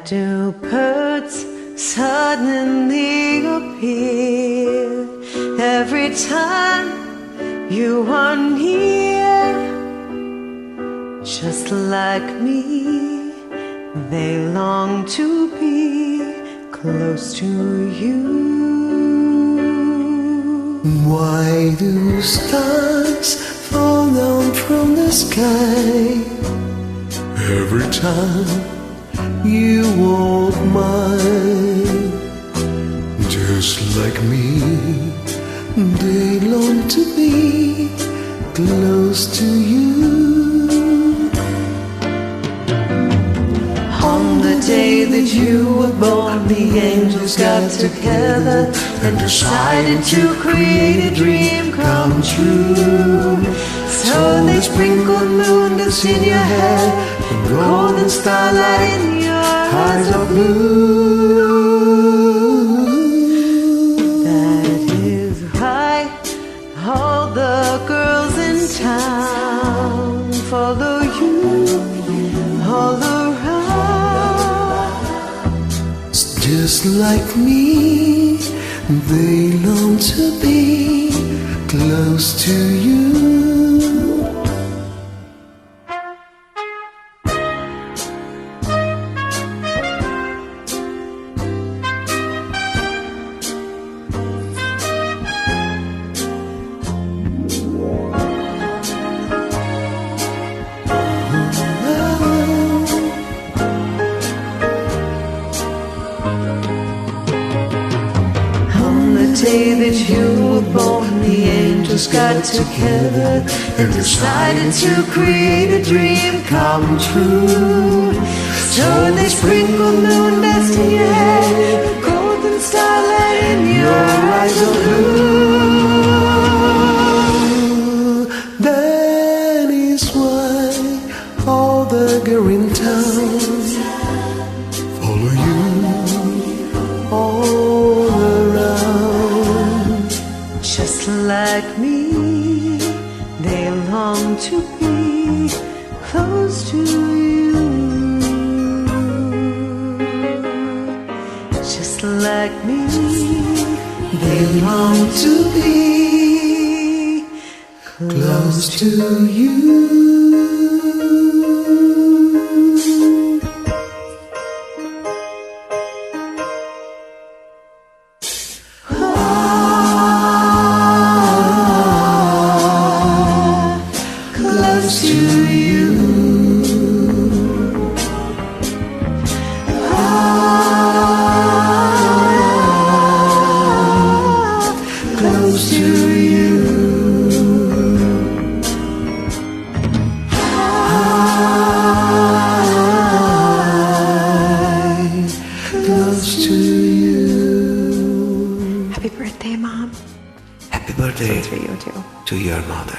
do birds suddenly appear every time you are near? Just like me, they long to be close to you. Why do stars fall down from the sky every time you walk by? Just like me, they long to be close to you. On the day that you were born, the angels got together and decided to create a dream come true. So they sprinkled moon dust in your hair and golden starlight in your eyes of blue. That is why all the girls in town follow you all around. Just like me, they long to be close to you. The day that you were born, the angels got together and decided to create a dream come true. So they sprinkled moon dust in your hair, golden starlight in your eyes of blue. That is why all the girls in town follow you all around. Just like me, they long to be close to you. Just like me, they long to be close to you. Close to you. Close to you. Close to you. Happy birthday, Mom. Happy birthday It's for you too. to your mother.